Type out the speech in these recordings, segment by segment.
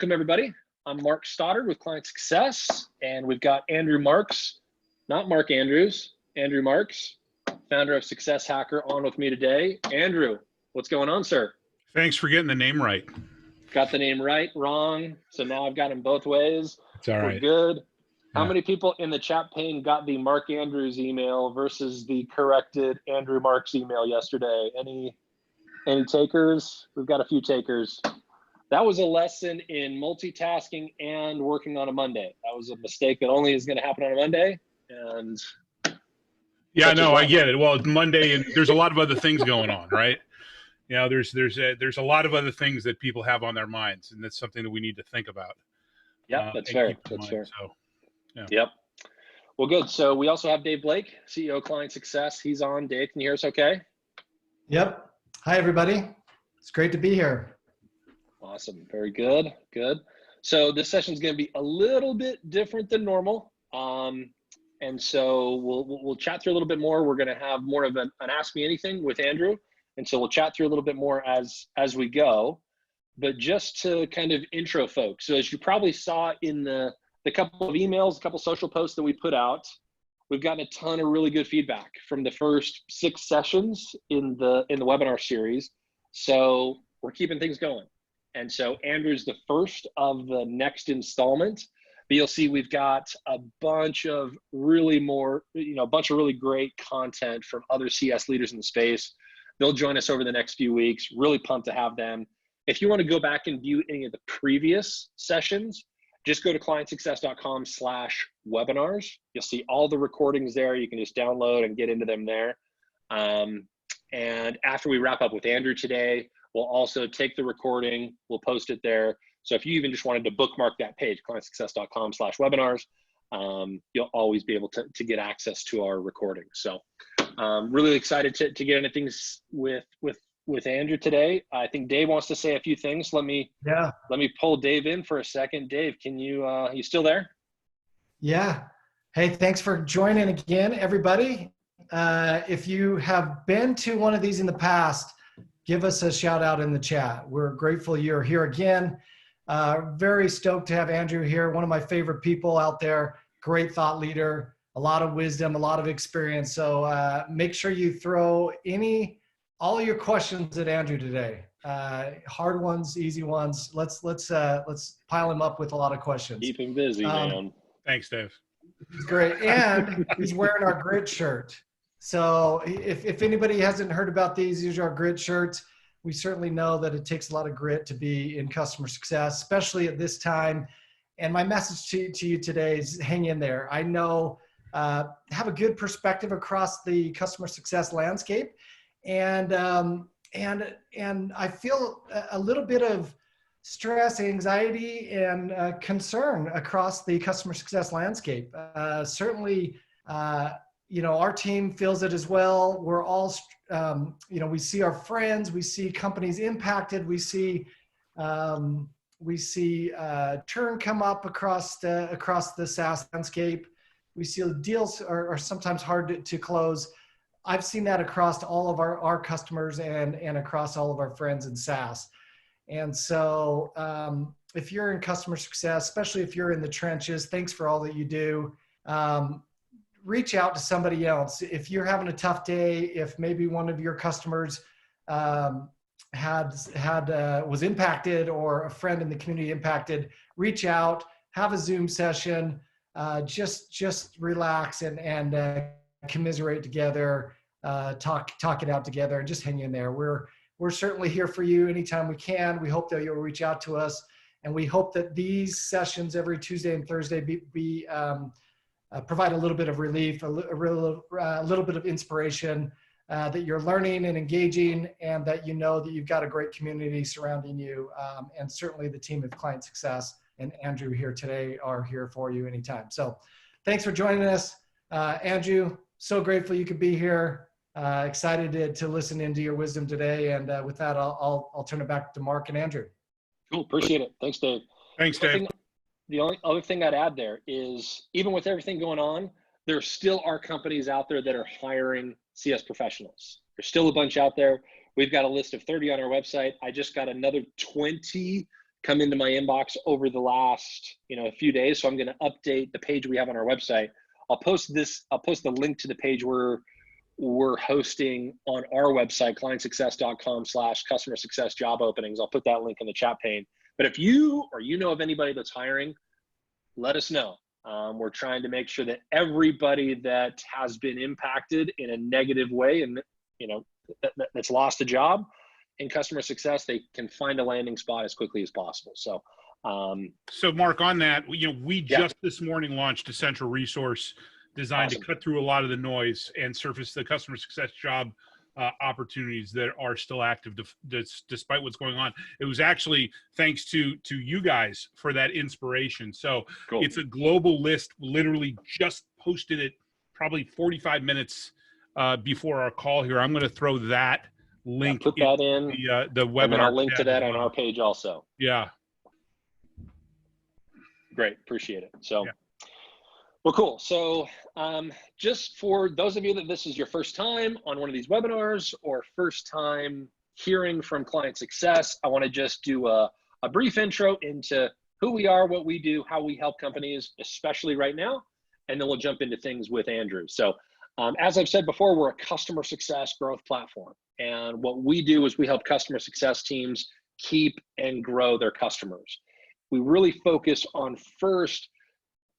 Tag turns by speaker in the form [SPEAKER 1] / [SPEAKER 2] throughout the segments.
[SPEAKER 1] Welcome, everybody. I'm Mark Stoddard with Client Success, and we've got Andrew Marks, not Mark Andrews, Andrew Marks, founder of Success Hacker, on with me today. Andrew, what's going on, sir?
[SPEAKER 2] Thanks for getting the name right.
[SPEAKER 1] Got the name right, wrong. So now I've got them both ways.
[SPEAKER 2] It's all right.
[SPEAKER 1] We're good.
[SPEAKER 2] Yeah.
[SPEAKER 1] How many people in the chat pane got the Mark Andrews email versus the corrected Andrew Marks email yesterday? Any takers? We've got a few takers. That was a lesson in multitasking and working on a Monday. That was a mistake that only is going to happen on a Monday. And
[SPEAKER 2] yeah, no, I get it. Well, it's Monday, and there's a lot of other things going on, right? You know, there's a lot of other things that people have on their minds, and that's something that we need to think about.
[SPEAKER 1] Yeah, that's fair. That's fair.
[SPEAKER 2] So, yeah.
[SPEAKER 1] Yep. Well, good. So we also have Dave Blake, CEO of Client Success. He's on. Dave, can you hear us okay?
[SPEAKER 3] Yep. Hi, everybody. It's great to be here.
[SPEAKER 1] Awesome. Very good. Good. So this session is going to be a little bit different than normal. And so we'll chat through a little bit more. We're going to have more of an Ask Me Anything with Andrew. And so we'll chat through a little bit more as we go. But just to kind of intro folks. So as you probably saw in the couple of emails, a couple social posts that we put out, we've gotten a ton of really good feedback from the first 6 sessions in the webinar series. So we're keeping things going. And so Andrew's the first of the next installment, but you'll see we've got a bunch of really great content from other CS leaders in the space. They'll join us over the next few weeks. Really pumped to have them. If you want to go back and view any of the previous sessions, just go to clientsuccess.com/webinars. You'll see all the recordings there. You can just download and get into them there. And after we wrap up with Andrew today, we'll also take the recording, we'll post it there. So if you even just wanted to bookmark that page, clientsuccess.com/webinars, you'll always be able to get access to our recording. So really excited to get into things with Andrew today. I think Dave wants to say a few things. Let me pull Dave in for a second. Dave, can you still there?
[SPEAKER 3] Yeah. Hey, thanks for joining again, everybody. If you have been to one of these in the past, give us a shout out in the chat. We're grateful you're here again. Very stoked to have Andrew here. One of my favorite people out there, great thought leader, a lot of wisdom, a lot of experience. So make sure you throw all your questions at Andrew today. Hard ones, easy ones. Let's pile him up with a lot of questions.
[SPEAKER 1] Keep him busy, man.
[SPEAKER 2] Thanks, Dave.
[SPEAKER 3] He's great. And he's wearing our grit shirt. So if anybody hasn't heard about these are our grit shirts. We certainly know that it takes a lot of grit to be in customer success, especially at this time. And my message to you today is hang in there. I know, have a good perspective across the customer success landscape. And I feel a little bit of stress, anxiety, and concern across the customer success landscape. Certainly, our team feels it as well. We're all, we see our friends, we see companies impacted, we see churn come up across the SaaS landscape. We see deals are sometimes hard to close. I've seen that across all of our customers and across all of our friends in SaaS. And so if you're in customer success, especially if you're in the trenches, thanks for all that you do. Reach out to somebody else. If you're having a tough day, if maybe one of your customers was impacted or a friend in the community impacted, reach out, have a Zoom session, just relax and commiserate together, talk it out together, and just hang in there. We're certainly here for you anytime we can. We hope that you'll reach out to us, and we hope that these sessions every Tuesday and Thursday provide a little bit of relief, a little bit of inspiration, that you're learning and engaging, and that you know that you've got a great community surrounding you. And certainly the team of Client Success and Andrew here today are here for you anytime. So thanks for joining us. Andrew, so grateful you could be here. Excited to listen into your wisdom today. And with that, I'll turn it back to Mark and Andrew.
[SPEAKER 1] Cool, appreciate it. Thanks, Dave.
[SPEAKER 2] Thanks, Dave.
[SPEAKER 1] The only other thing I'd add there is, even with everything going on, there still are companies out there that are hiring CS professionals. There's still a bunch out there. We've got a list of 30 on our website. I just got another 20 come into my inbox over the last, a few days. So I'm going to update the page we have on our website. I'll post the link to the page we're hosting on our website, clientsuccess.com/customer success job openings. I'll put that link in the chat pane. But if you know of anybody that's hiring, let us know. We're trying to make sure that everybody that has been impacted in a negative way and, that's lost a job in customer success, they can find a landing spot as quickly as possible. So,
[SPEAKER 2] so Mark, on that, we just this morning launched a central resource designed to cut through a lot of the noise and surface the customer success job opportunities that are still active despite what's going on. It was actually thanks to you guys for that inspiration. So cool. It's a global list. Literally just posted it probably 45 minutes before our call here. I'm going to throw that link.
[SPEAKER 1] Put that in
[SPEAKER 2] the webinar.
[SPEAKER 1] And then I'll link to that on our page also.
[SPEAKER 2] Yeah.
[SPEAKER 1] Great. Appreciate it. So. Yeah. Well, cool. So just for those of you that this is your first time on one of these webinars or first time hearing from Client Success, I want to just do a brief intro into who we are, what we do, how we help companies, especially right now, and then we'll jump into things with Andrew. So as I've said before, we're a customer success growth platform. And what we do is we help customer success teams keep and grow their customers. We really focus on first,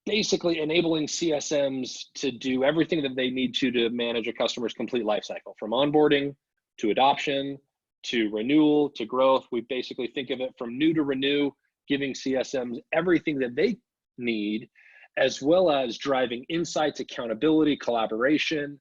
[SPEAKER 1] basically enabling CSMs to do everything that they need to manage a customer's complete life cycle, from onboarding to adoption to renewal to growth. We basically think of it from new to renew, giving CSMs everything that they need, as well as driving insights, accountability, collaboration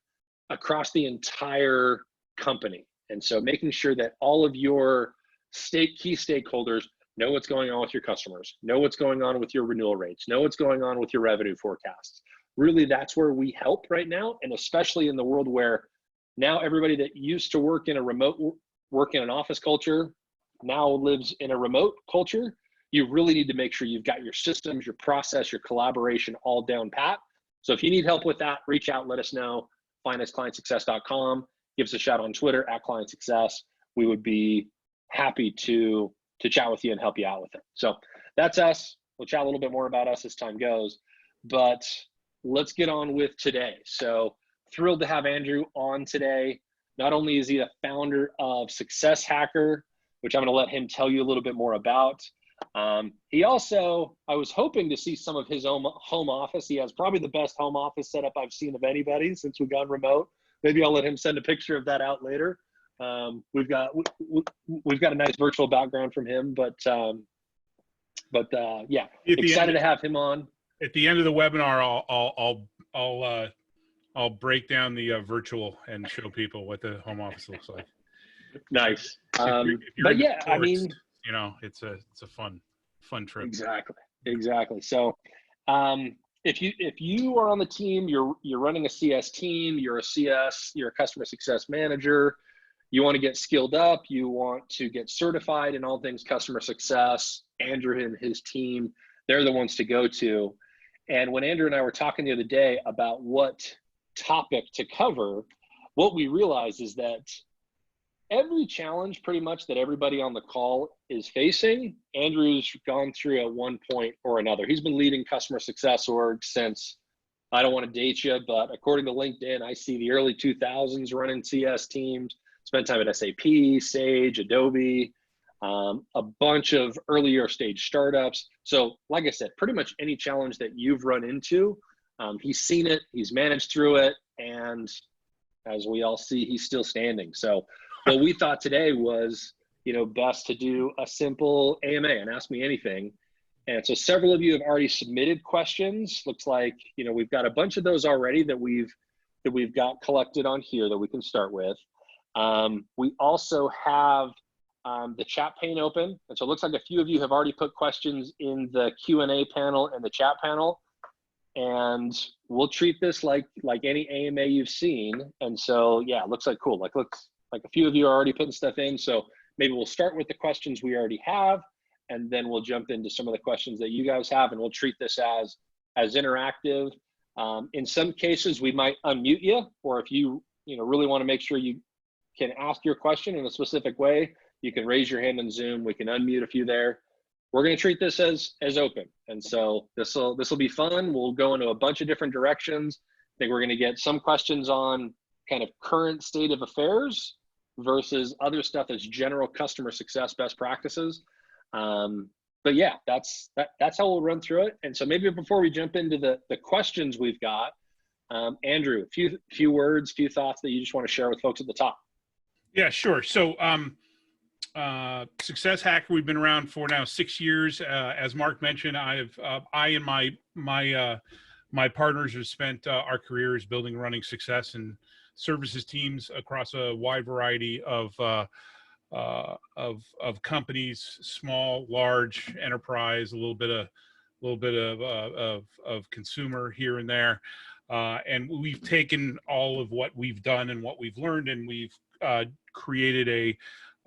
[SPEAKER 1] across the entire company. And so making sure that all of your key stakeholders know what's going on with your customers, know what's going on with your renewal rates, know what's going on with your revenue forecasts. Really, that's where we help right now. And especially in the world where now everybody that used to work in an office culture now lives in a remote culture. You really need to make sure you've got your systems, your process, your collaboration all down pat. So if you need help with that, reach out, let us know. Find us clientsuccess.com. Give us a shout on Twitter @clientsuccess. We would be happy to chat with you and help you out with it. So that's us. We'll chat a little bit more about us as time goes, but let's get on with today. So thrilled to have Andrew on today. Not only is he a founder of Success Hacker, which I'm going to let him tell you a little bit more about. He also, I was hoping to see some of his own home office. He has probably the best home office setup I've seen of anybody since we've gone remote. Maybe I'll let him send a picture of that out later. We've got a nice virtual background from him, but yeah, excited to have him on.
[SPEAKER 2] At the end of the webinar, I'll break down the virtual and show people what the home office looks like.
[SPEAKER 1] Nice.
[SPEAKER 2] If you're
[SPEAKER 1] but yeah,
[SPEAKER 2] tourist,
[SPEAKER 1] I mean,
[SPEAKER 2] it's a fun trip.
[SPEAKER 1] Exactly. So, if you are on the team, you're running a CS team, you're a customer success manager, you want to get skilled up, you want to get certified in all things customer success, Andrew and his team, they're the ones to go to. And when Andrew and I were talking the other day about what topic to cover, what we realized is that every challenge pretty much that everybody on the call is facing, Andrew's gone through at one point or another. He's been leading customer success org since, I don't want to date you, but according to LinkedIn, I see the early 2000s running CS teams, spent time at SAP, Sage, Adobe, a bunch of earlier stage startups. So like I said, pretty much any challenge that you've run into, he's seen it, he's managed through it, and as we all see, he's still standing. So what we thought today was, best to do a simple AMA and ask me anything. And so several of you have already submitted questions. Looks like, we've got a bunch of those already that we've got collected on here that we can start with. We also have the chat pane open. And so it looks like a few of you have already put questions in the Q&A panel and the chat panel. And we'll treat this like any AMA you've seen. And so, yeah, it looks like cool. Looks like a few of you are already putting stuff in. So maybe we'll start with the questions we already have, and then we'll jump into some of the questions that you guys have, and we'll treat this as interactive. In some cases, we might unmute you, or if you really want to make sure you can ask your question in a specific way, you can raise your hand in Zoom. We can unmute a few there. we're going to treat this as open. And so this will be fun. We'll go into a bunch of different directions. I think we're going to get some questions on kind of current state of affairs versus other stuff that's general customer success best practices. But yeah, that's how we'll run through it. And so maybe before we jump into the questions we've got, Andrew, few words, few thoughts that you just want to share with folks at the top.
[SPEAKER 2] Yeah, sure. So Success Hacker, we've been around for now 6 years. As Mark mentioned, I and my partners have spent our careers building and running success and services teams across a wide variety of companies, small, large, enterprise, a little bit of consumer here and there. And we've taken all of what we've done and what we've learned, and we've created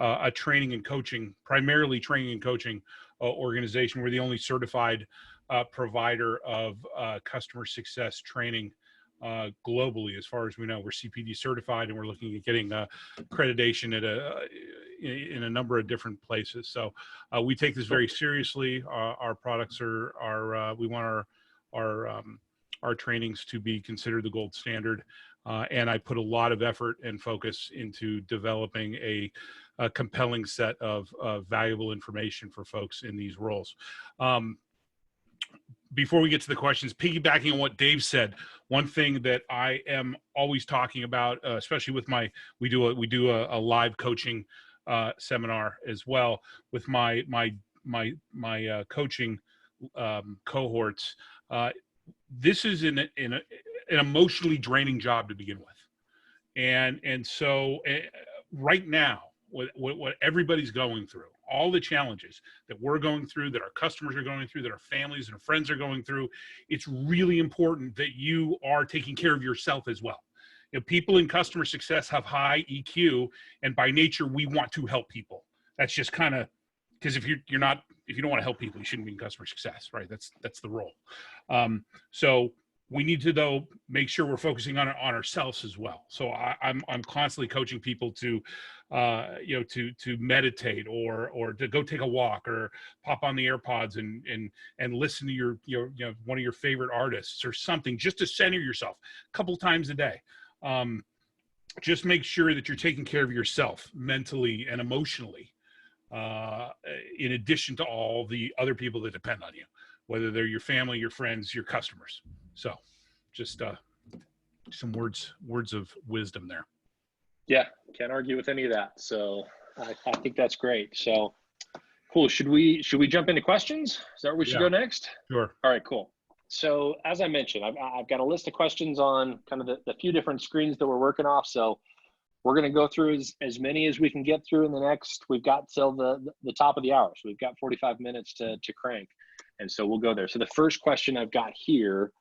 [SPEAKER 2] a training and coaching, primarily training and coaching organization. We're the only certified provider of customer success training globally. As far as we know, we're CPD certified, and we're looking at getting accreditation in a number of different places. So we take this very seriously. Our products are we want our trainings to be considered the gold standard. And I put a lot of effort and focus into developing a compelling set of valuable information for folks in these roles. Before we get to the questions, piggybacking on what Dave said, one thing that I am always talking about, especially with we do a live coaching seminar as well with my coaching cohorts. This is an emotionally draining job to begin with, and so right now, what everybody's going through, all the challenges that we're going through, that our customers are going through, that our families and our friends are going through, it's really important that you are taking care of yourself as well. You know, people in customer success have high EQ, and by nature, we want to help people. That's just kind of, because if you don't want to help people, you shouldn't be in customer success, right? That's the role. So we need to, though, make sure we're focusing on ourselves as well. So I'm constantly coaching people to meditate or to go take a walk or pop on the AirPods and listen to your one of your favorite artists or something, just to center yourself a couple times a day. Just make sure that you're taking care of yourself mentally and emotionally, in addition to all the other people that depend on you, whether they're your family, your friends, your customers. So just some words of wisdom there.
[SPEAKER 1] Yeah, can't argue with any of that. So I think that's great. So cool. Should we jump into questions? Is that where we should go next?
[SPEAKER 2] Sure.
[SPEAKER 1] All right, cool. So as I mentioned, I've got a list of questions on kind of the few different screens that we're working off. So we're going to go through as many as we can get through in the next, we've got till the top of the hour. So we've got 45 minutes to crank. And so we'll go there. So the first question I've got here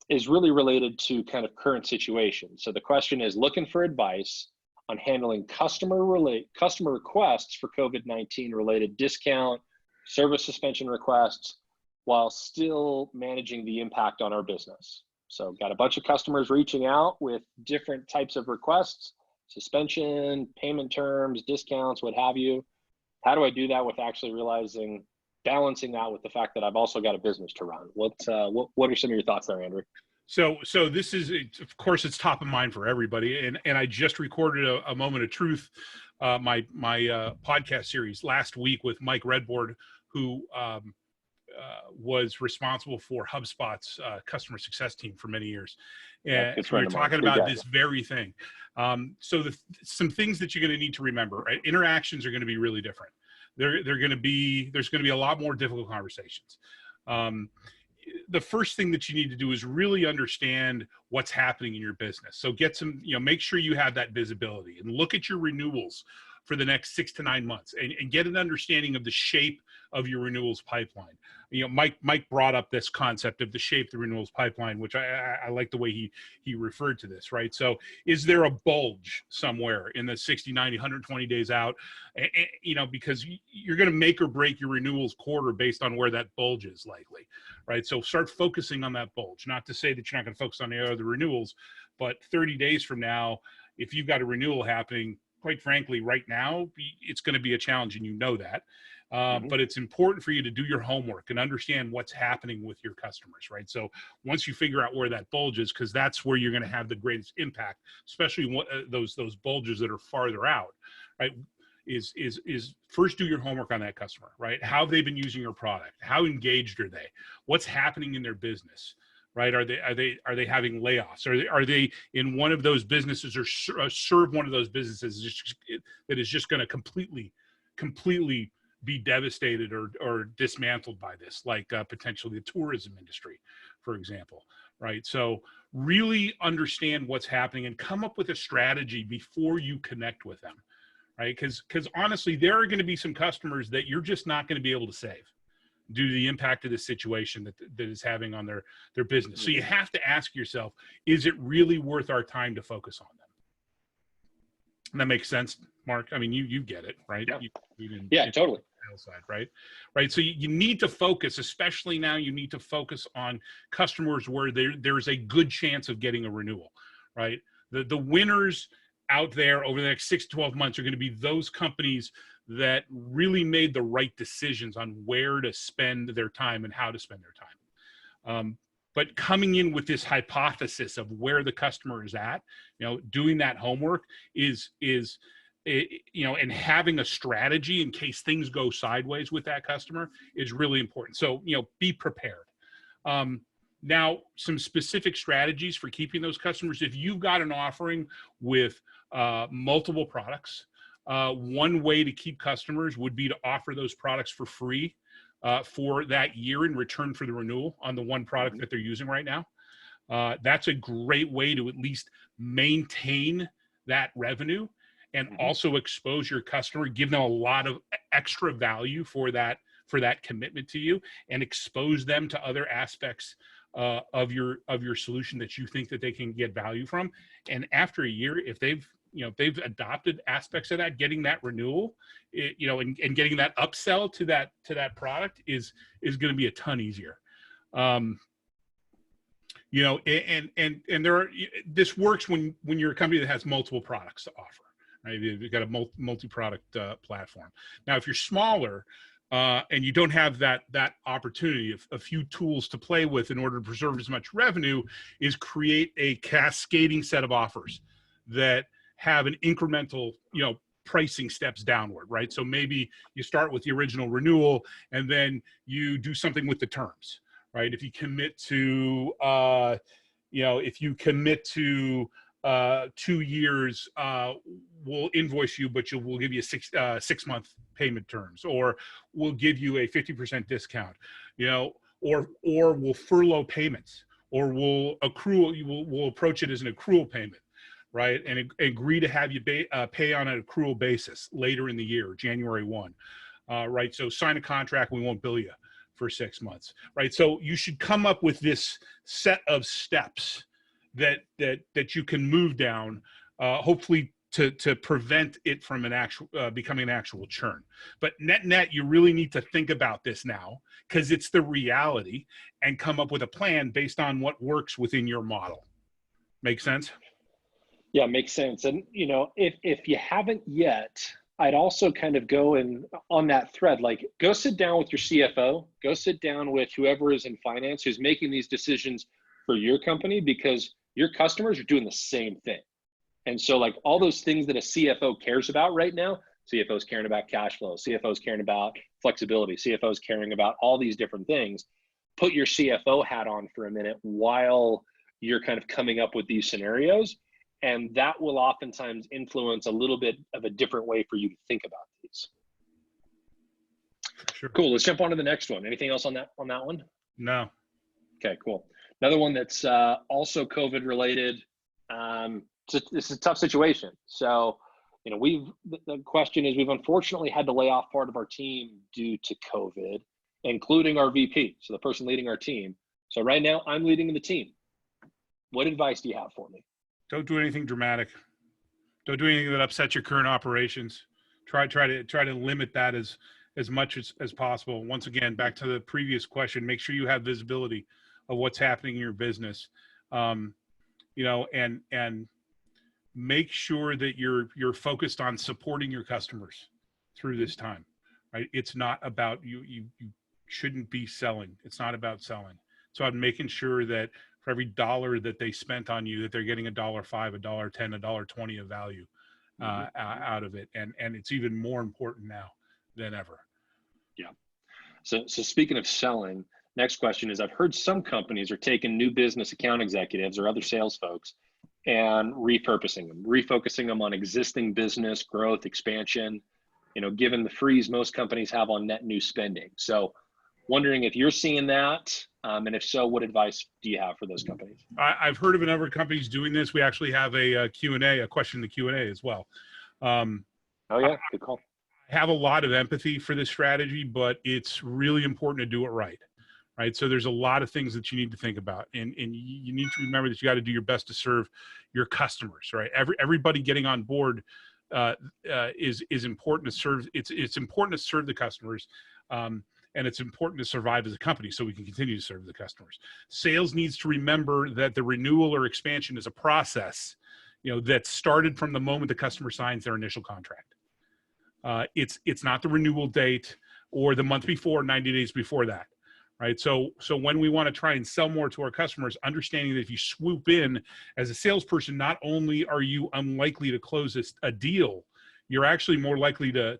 [SPEAKER 1] is really related to kind of current situation. So the question is looking for advice on handling customer requests for COVID-19 related discount, service suspension requests, while still managing the impact on our business. So got a bunch of customers reaching out with different types of requests, suspension, payment terms, discounts, what have you. How do I do that with actually balancing that with the fact that I've also got a business to run? What are some of your thoughts there, Andrew?
[SPEAKER 2] So this is, of course, it's top of mind for everybody. And I just recorded a moment of truth, my podcast series last week with Mike Redboard, who was responsible for HubSpot's customer success team for many years. And we were talking about this very thing. So some things that you're going to need to remember, right? Interactions are going to be really different. There's going to be a lot more difficult conversations. The first thing that you need to do is really understand what's happening in your business. So make sure you have that visibility and look at your renewals for the next 6 to 9 months and get an understanding of the shape of your renewals pipeline. Mike brought up this concept of the shape of the renewals pipeline, which I like the way he referred to this, right? So is there a bulge somewhere in the 60, 90, 120 days out? Because you're going to make or break your renewals quarter based on where that bulge is likely, right? So start focusing on that bulge. Not to say that you're not going to focus on the other renewals, but 30 days from now, if you've got a renewal happening, quite frankly, right now, it's going to be a challenge, and you know that. But it's important for you to do your homework and understand what's happening with your customers, right? So once you figure out where that bulge is, because that's where you're going to have the greatest impact, especially those bulges that are farther out, right? Is first do your homework on that customer, right? How have they been using your product? How engaged are they? What's happening in their business, right? Are they having layoffs? Are they in one of those businesses, or serve one of those businesses that is just going to completely be devastated or dismantled by this, like potentially the tourism industry, for example, right? So really understand what's happening and come up with a strategy before you connect with them, right? Because honestly, there are going to be some customers that you're just not going to be able to save due to the impact of the situation that is having on their business. So you have to ask yourself, is it really worth our time to focus on them? And that makes sense, Mark. I mean, you get it, right?
[SPEAKER 1] Yeah, totally.
[SPEAKER 2] Side, right. So you need to focus, especially now. You need to focus on customers where there's a good chance of getting a renewal, right? The winners out there over the next 6 to 12 months are going to be those companies that really made the right decisions on where to spend their time and how to spend their time. But coming in with this hypothesis of where the customer is at, doing that homework is and having a strategy in case things go sideways with that customer is really important. So, be prepared. Now, some specific strategies for keeping those customers. If you've got an offering with multiple products, one way to keep customers would be to offer those products for free for that year in return for the renewal on the one product that they're using right now. That's a great way to at least maintain that revenue and also expose your customer, give them a lot of extra value for that commitment to you, and expose them to other aspects of your solution that you think that they can get value from. And after a year, if they've adopted aspects of that, getting that renewal, and getting that upsell to that product is going to be a ton easier. And there are, this works when you're a company that has multiple products to offer. Right? You've got a multi-product platform. Now, if you're smaller and you don't have that opportunity, a few tools to play with in order to preserve as much revenue is create a cascading set of offers that have an incremental, pricing steps downward, right? So maybe you start with the original renewal and then you do something with the terms, right? If you commit to, 2 years, we'll invoice you, but we'll give you 6 month payment terms, or we'll give you a 50% discount, or we'll furlough payments, or we'll approach it as an accrual payment, right? And agree to have you pay on an accrual basis later in the year, January 1, right? So sign a contract, we won't bill you for 6 months, right? So you should come up with this set of steps that you can move down, hopefully to prevent it from becoming an actual churn. But net, you really need to think about this now, because it's the reality, and come up with a plan based on what works within your model. Make sense?
[SPEAKER 1] Yeah, makes sense. And if you haven't yet, I'd also kind of go on that thread, like go sit down with your CFO, go sit down with whoever is in finance who's making these decisions for your company, because your customers are doing the same thing. And so like all those things that a CFO cares about right now, CFO's caring about cash flow, CFO's caring about flexibility, CFO's caring about all these different things. Put your CFO hat on for a minute while you're kind of coming up with these scenarios. And that will oftentimes influence a little bit of a different way for you to think about these.
[SPEAKER 2] Sure.
[SPEAKER 1] Cool. Let's jump on to the next one. Anything else on that one?
[SPEAKER 2] No.
[SPEAKER 1] Okay, cool. Another one that's also COVID related. It's a tough situation. So, the question is, we've unfortunately had to lay off part of our team due to COVID, including our VP. So the person leading our team. So right now I'm leading the team. What advice do you have for me?
[SPEAKER 2] Don't do anything dramatic. Don't do anything that upsets your current operations. Try to limit that as much as possible. Once again, back to the previous question, make sure you have visibility of what's happening in your business, and make sure that you're focused on supporting your customers through this time, right? It's not about you shouldn't be selling. It's not about selling. It's about making sure that for every dollar that they spent on you, that they're getting $1.05, $1.10, $1.20 of value out of it. And it's even more important now than ever.
[SPEAKER 1] Yeah. So speaking of selling, next question is, I've heard some companies are taking new business account executives or other sales folks and repurposing them, refocusing them on existing business growth, expansion, given the freeze most companies have on net new spending. So wondering if you're seeing that, and if so, what advice do you have for those companies?
[SPEAKER 2] I've heard of a number of companies doing this. We actually have a Q&A, a question in the Q&A as well.
[SPEAKER 1] Oh yeah, good call.
[SPEAKER 2] I have a lot of empathy for this strategy, but it's really important to do it right. So there's a lot of things that you need to think about, and you need to remember that you got to do your best to serve your customers, right? Everybody getting on board is important to serve. It's important to serve the customers, and it's important to survive as a company so we can continue to serve the customers. Sales needs to remember that the renewal or expansion is a process, that started from the moment the customer signs their initial contract. It's not the renewal date or the month before, 90 days before that. Right. So when we want to try and sell more to our customers, understanding that if you swoop in as a salesperson, not only are you unlikely to close a deal, you're actually more likely to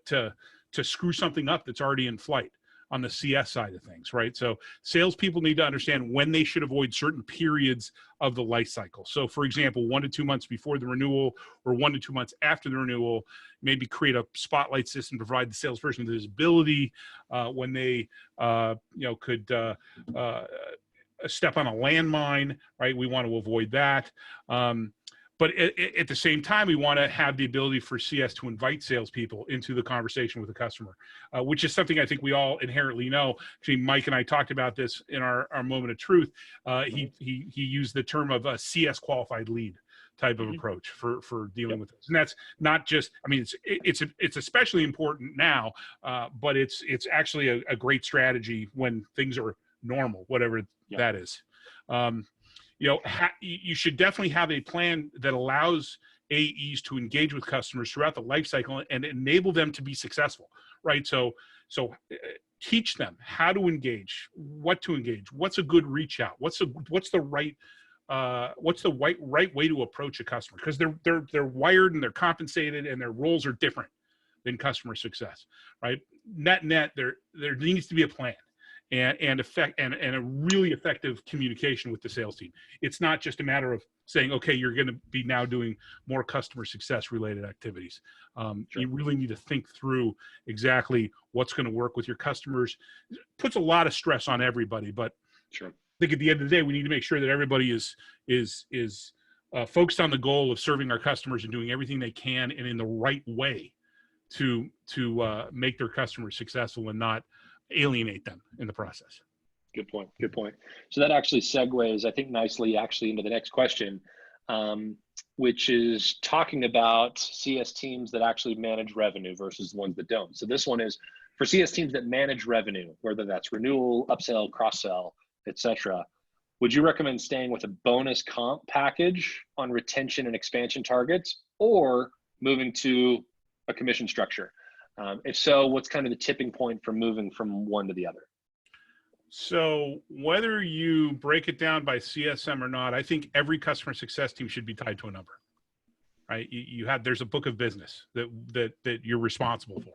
[SPEAKER 2] screw something up that's already in flight on the CS side of things. Right. So salespeople need to understand when they should avoid certain periods of the life cycle. So for example, 1 to 2 months before the renewal or 1 to 2 months after the renewal, maybe create a spotlight system to provide the salesperson with visibility when they could step on a landmine, right? We want to avoid that. But at the same time, we want to have the ability for CS to invite salespeople into the conversation with the customer, which is something I think we all inherently know. Actually, Mike and I talked about this in our moment of truth. He used the term of a CS qualified lead type of approach for dealing with this. And that's not just, I mean, it's especially important now, but it's actually a great strategy when things are normal, whatever that is. You should definitely have a plan that allows AEs to engage with customers throughout the life cycle and enable them to be successful, right? So teach them how to engage, what to engage, what's a good reach out, what's the right way to approach a customer, because they're wired and they're compensated and their roles are different than customer success, right? Net, there needs to be a plan. And a really effective communication with the sales team. It's not just a matter of saying, okay, you're going to be now doing more customer success related activities. Sure. You really need to think through exactly what's going to work with your customers. It puts a lot of stress on everybody, but sure. I think at the end of the day, we need to make sure that everybody is focused on the goal of serving our customers and doing everything they can and in the right way to make their customers successful and not alienate them in the process.
[SPEAKER 1] Good point. So that actually segues, I think, nicely actually into the next question, which is talking about CS teams that actually manage revenue versus the ones that don't. So this one is for CS teams that manage revenue, whether that's renewal, upsell, cross-sell, etc. Would you recommend staying with a bonus comp package on retention and expansion targets, or moving to a commission structure? If so, what's kind of the tipping point for moving from one to the other?
[SPEAKER 2] So whether you break it down by CSM or not, I think every customer success team should be tied to a number, right? There's a book of business that you're responsible for,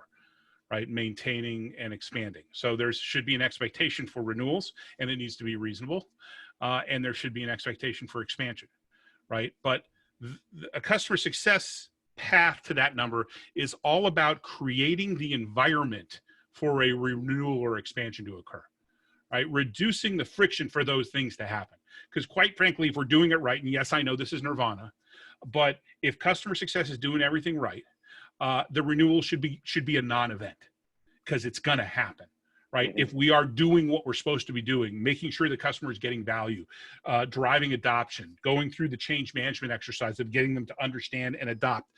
[SPEAKER 2] right? Maintaining and expanding. So there should be an expectation for renewals, and it needs to be reasonable. And there should be an expectation for expansion, right? But a customer success path to that number is all about creating the environment for a renewal or expansion to occur, right? Reducing the friction for those things to happen. Because quite frankly, if we're doing it right, and yes, I know this is nirvana, but if customer success is doing everything right, the renewal should be a non-event, because it's going to happen, right? Mm-hmm. If we are doing what we're supposed to be doing, making sure the customer is getting value, driving adoption, going through the change management exercise of getting them to understand and adopt,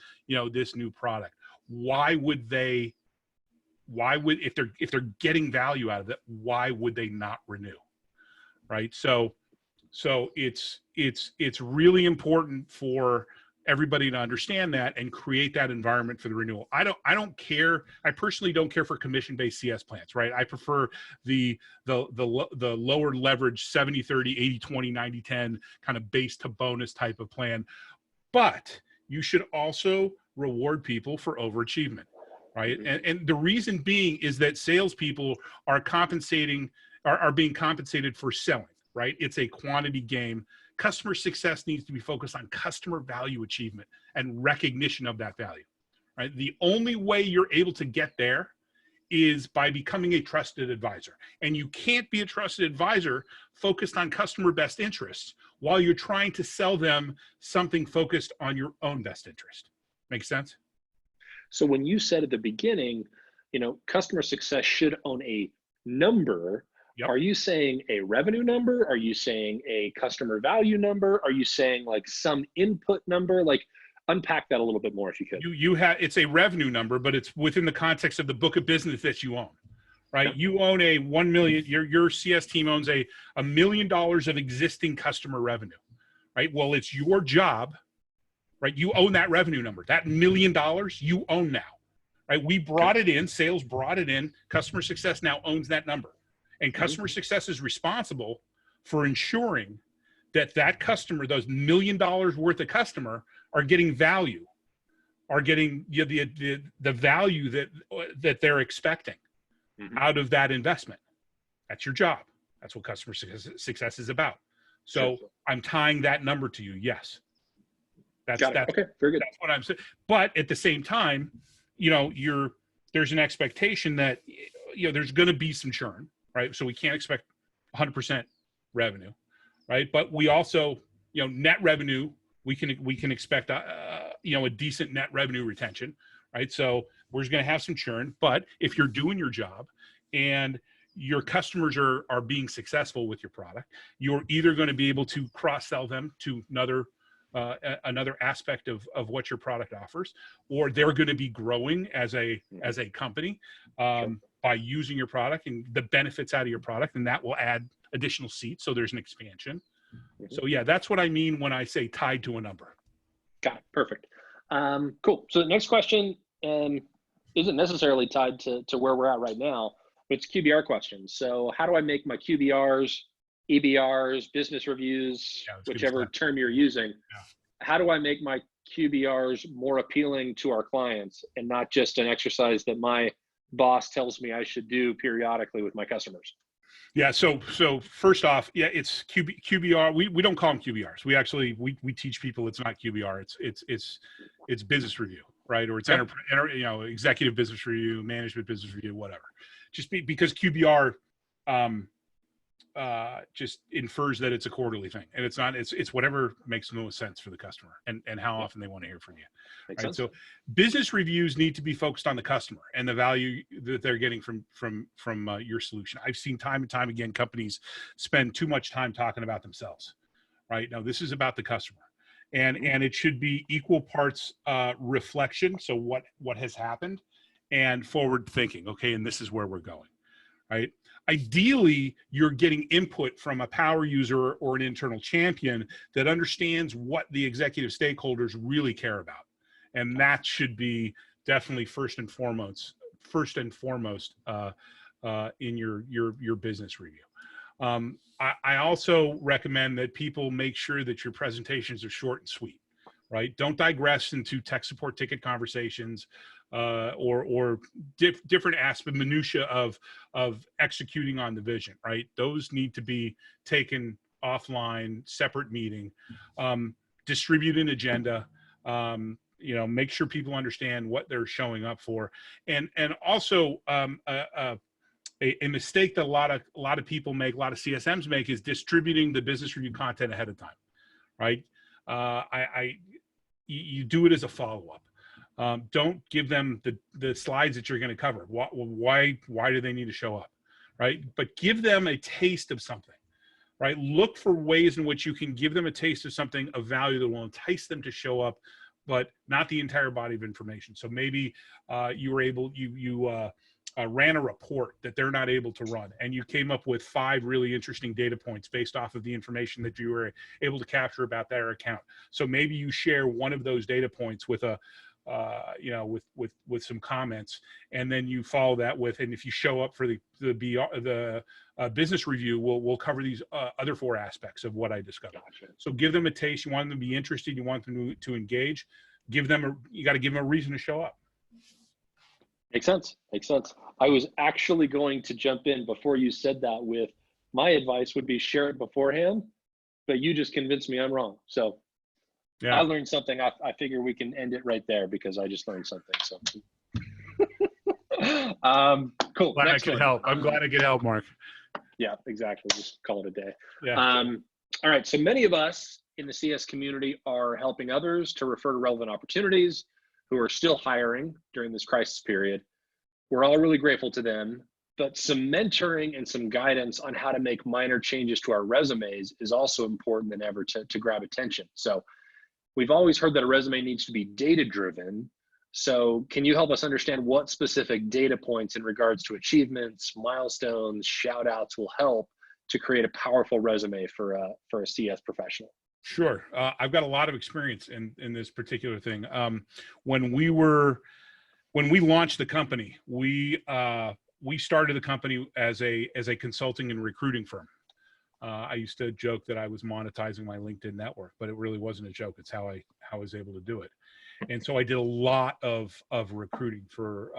[SPEAKER 2] this new product. If they're getting value out of it, why would they not renew, right? So it's really important for everybody to understand that and create that environment for the renewal. I don't care. I personally don't care for commission-based CS plans, right? I prefer the lower leverage 70-30, 80-20, 90-10 kind of base to bonus type of plan. But you should also reward people for overachievement, right? And the reason being is that salespeople are being compensated for selling, right? It's a quantity game. Customer success needs to be focused on customer value achievement and recognition of that value, right? The only way you're able to get there is by becoming a trusted advisor. And you can't be a trusted advisor focused on customer best interests while you're trying to sell them something focused on your own best interest. Make sense?
[SPEAKER 1] So when you said at the beginning, customer success should own a number, yep. Are you saying a revenue number? Are you saying a customer value number? Are you saying like some input number? Like, unpack that a little bit more if you could.
[SPEAKER 2] It's a revenue number, but it's within the context of the book of business that you own, right? Yep. You own a 1 million, your CS team owns $1 million of existing customer revenue, right? Well, it's your job, right? You own that revenue number. That $1 million you own now, right? We brought it in, sales brought it in, customer success now owns that number. And customer success is responsible for ensuring that customer, those $1 million worth of customer, are getting value, are getting the value that they're expecting out of that investment. That's your job. That's what customer success is about. So sure. I'm tying that number to you. Yes. That's
[SPEAKER 1] okay. Very good.
[SPEAKER 2] That's what I'm saying. But at the same time, there's an expectation that, there's going to be some churn, right? So we can't expect 100% revenue, right? But we also, net revenue, we can expect a decent net revenue retention, right? So we're just going to have some churn, but if you're doing your job and your customers are being successful with your product, you're either going to be able to cross-sell them to another aspect of what your product offers, or they're going to be growing as a company by using your product and the benefits out of your product, and that will add additional seats. So there's an expansion. So yeah, that's what I mean when I say tied to a number.
[SPEAKER 1] Got it. Perfect. Cool. So the next question isn't necessarily tied to where we're at right now, but it's QBR questions. So how do I make my QBRs, EBRs, business reviews, whichever term you're using, how do I make my QBRs more appealing to our clients and not just an exercise that my boss tells me I should do periodically with my customers?
[SPEAKER 2] Yeah. So first off, it's QBR. We don't call them QBRs. We actually, we teach people it's not QBR. It's business review, right? Or it's executive business review, management business review, whatever. Just because QBR just infers that it's a quarterly thing, and it's not. It's whatever makes the most sense for the customer and how often they want to hear from you. Makes sense. So business reviews need to be focused on the customer and the value that they're getting from your solution. I've seen time and time again companies spend too much time talking about themselves. Right? No, this is about the customer, and it should be equal parts reflection. So what has happened, and forward thinking. Okay, and this is where we're going. Right? Ideally, you're getting input from a power user or an internal champion that understands what the executive stakeholders really care about. And that should be definitely first and foremost in your business review. I also recommend that people make sure that your presentations are short and sweet, right? Don't digress into tech support ticket conversations or different aspect minutia of executing on the vision, right? Those need to be taken offline, separate meeting, distribute an agenda, make sure people understand what they're showing up for. And also a mistake that a lot of people make, a lot of CSMs make, is distributing the business review content ahead of time, right? You do it as a follow-up. Don't give them the slides that you're going to cover. Why do they need to show up, right? But give them a taste of something, right? Look for ways in which you can give them a taste of something of value that will entice them to show up, but not the entire body of information. So maybe you ran a report that they're not able to run, and you came up with 5 really interesting data points based off of the information that you were able to capture about their account. So maybe you share one of those data points with a with some comments, and then you follow that with, and if you show up for the business review, we'll cover these other 4 aspects of what I discovered.
[SPEAKER 1] Gotcha.
[SPEAKER 2] So give them a taste. You want them to be interested. You want them to engage. You got to give them a reason to show up.
[SPEAKER 1] Makes sense. Makes sense. I was actually going to jump in before you said that with my advice would be share it beforehand, but you just convinced me I'm wrong. So
[SPEAKER 2] yeah.
[SPEAKER 1] I learned something. I figure we can end it right there because I just learned something. So cool.
[SPEAKER 2] Glad
[SPEAKER 1] Next
[SPEAKER 2] I could
[SPEAKER 1] one.
[SPEAKER 2] help. I'm glad I could help, Mark.
[SPEAKER 1] Yeah, exactly. Just call it a day.
[SPEAKER 2] Yeah.
[SPEAKER 1] All right. So many of us in the CS community are helping others to refer to relevant opportunities who are still hiring during this crisis period. We're all really grateful to them, but some mentoring and some guidance on how to make minor changes to our resumes is also important than ever to grab attention. So we've always heard that a resume needs to be data-driven. So can you help us understand what specific data points in regards to achievements, milestones, shout outs will help to create a powerful resume for a CS professional?
[SPEAKER 2] Sure. I've got a lot of experience in this particular thing. When we launched the company, we started the company as a consulting and recruiting firm. I used to joke that I was monetizing my LinkedIn network, but it really wasn't a joke. It's how I was able to do it. And so I did a lot of recruiting for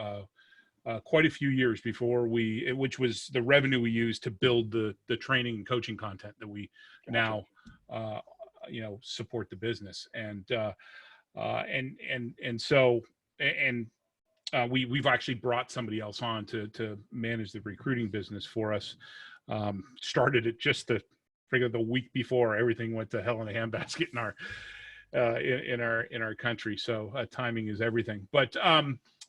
[SPEAKER 2] quite a few years before which was the revenue we used to build the training and coaching content that we now support the business. We've actually brought somebody else on to manage the recruiting business for us. Started it just the week before everything went to hell in a handbasket in our country. So timing is everything. But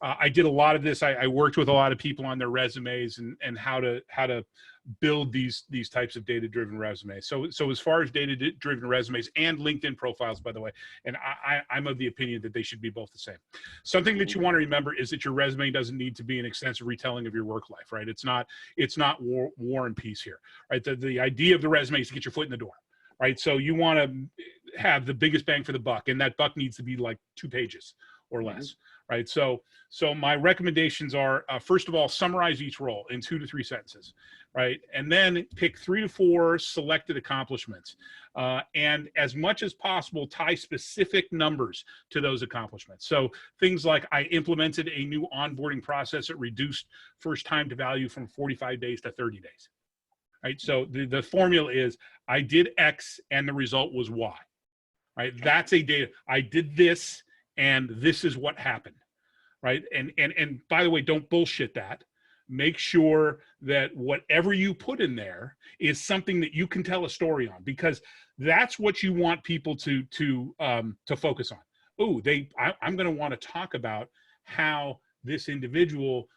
[SPEAKER 2] I did a lot of this. I worked with a lot of people on their resumes and how to build these types of data-driven resumes. So as far as data-driven resumes and LinkedIn profiles, by the way, and I'm of the opinion that they should be both the same. Something that you want to remember is that your resume doesn't need to be an extensive retelling of your work life, right? It's not war and peace here, right? The idea of the resume is to get your foot in the door, right? So you want to have the biggest bang for the buck, and that buck needs to be like 2 pages or less, right? So my recommendations are, first of all, summarize each role in 2 to 3 sentences, right? And then pick 3 to 4 selected accomplishments. And as much as possible, tie specific numbers to those accomplishments. So things like, I implemented a new onboarding process that reduced first time to value from 45 days to 30 days, right? So the formula is, I did X and the result was Y, right? That's a data. I did this and this is what happened, right? And by the way, don't bullshit that. Make sure that whatever you put in there is something that you can tell a story on, because that's what you want people to focus on. Oh, I'm going to want to talk about how this individual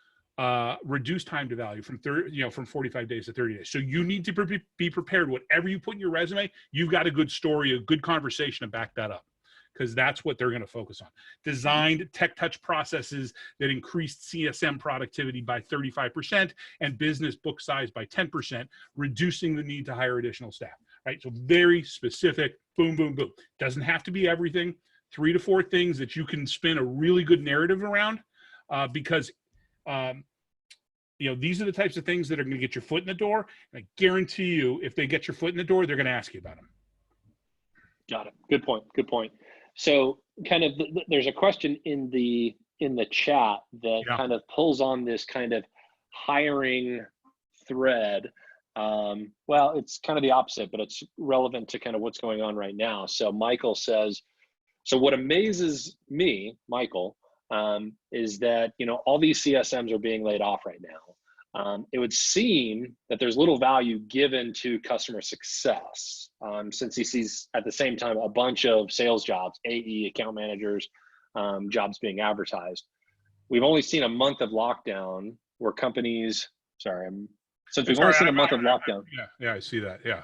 [SPEAKER 2] reduced time to value from 45 days to 30 days. So you need to be prepared. Whatever you put in your resume, you've got a good story, a good conversation to back that up, because that's what they're going to focus on. Designed tech touch processes that increased CSM productivity by 35% and business book size by 10%, reducing the need to hire additional staff, right? So very specific, boom, boom, boom. Doesn't have to be everything. 3 to 4 things that you can spin a really good narrative around, because these are the types of things that are going to get your foot in the door. And I guarantee you, if they get your foot in the door, they're going to ask you about them.
[SPEAKER 1] Got it. Good point. Good point. So kind of there's a question in the chat that kind of pulls on this kind of hiring thread. Well, it's kind of the opposite, but it's relevant to kind of what's going on right now. So Michael says, so what amazes me, Michael, is that, all these CSMs are being laid off right now. It would seem that there's little value given to customer success, since he sees at the same time a bunch of sales jobs, AE, account managers, jobs being advertised. We've only seen a month of lockdown where companies, since we've only seen a month of lockdown.
[SPEAKER 2] Yeah, I see that. Yeah.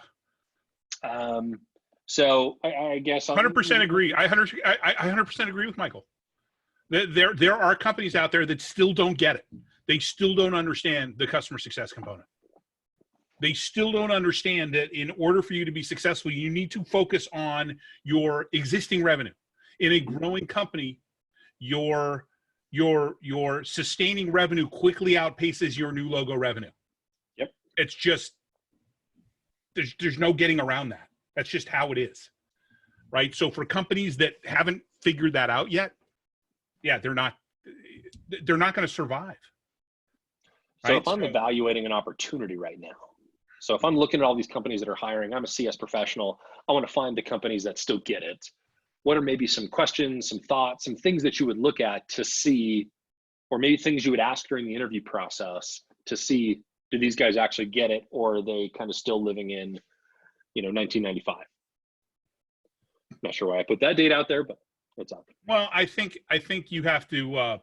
[SPEAKER 1] So I guess
[SPEAKER 2] 100% agree. I 100% agree with Michael. There are companies out there that still don't get it. they still don't understand the customer success component. They still don't understand that in order for you to be successful, you need to focus on your existing revenue. In a growing company, your sustaining revenue quickly outpaces your new logo revenue.
[SPEAKER 1] Yep.
[SPEAKER 2] It's just, there's no getting around that. That's just how it is. Right? So for companies that haven't figured that out yet, yeah, they're not going to survive.
[SPEAKER 1] So
[SPEAKER 2] right?
[SPEAKER 1] if I'm evaluating an opportunity right now, so if I'm looking at all these companies that are hiring, I'm a CS professional, I want to find the companies that still get it. What are maybe some questions, some thoughts, some things that you would look at to see, or maybe things you would ask during the interview process to see, do these guys actually get it, or are they kind of still living in, 1995? Not sure why I put that date out there, but it's out there.
[SPEAKER 2] Well, I think you have to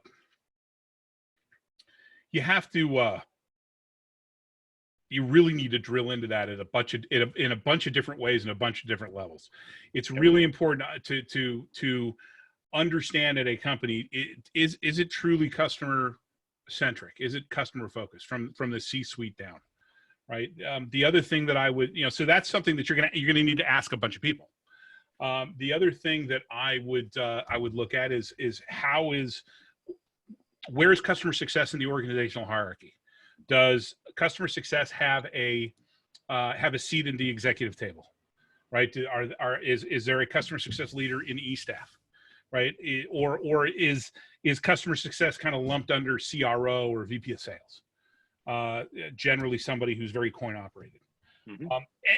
[SPEAKER 2] you really need to drill into that in a bunch of different ways and a bunch of different levels. It's really important to understand at a company, is it truly customer centric? Is it customer focused from the C-suite down? Right. The other thing that I would, so that's something that you're gonna need to ask a bunch of people. The other thing that I would look at is where is customer success in the organizational hierarchy? Does customer success have a seat in the executive table, right? Is there a customer success leader in E-staff, right? Or is customer success kind of lumped under CRO or VP of sales? Generally somebody who's very coin operated. Mm-hmm.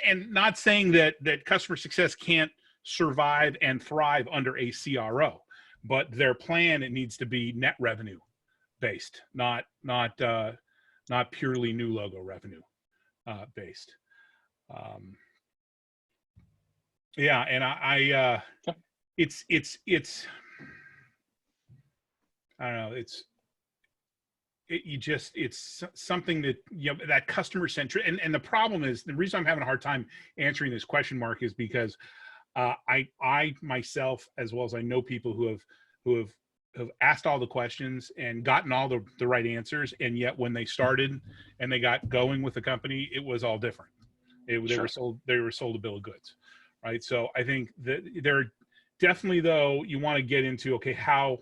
[SPEAKER 2] And not saying that customer success can't survive and thrive under a CRO, but their plan, it needs to be net revenue based, not purely new logo revenue based. Yeah, and it's I don't know, it's something that, that customer centric, and the problem is, the reason I'm having a hard time answering this question, Mark, is because I myself, as well as I know people who have asked all the questions and gotten all the right answers, and yet when they started and they got going with the company, it was all different. They were sold a bill of goods, right? So I think that there definitely, though, you want to get into, okay, how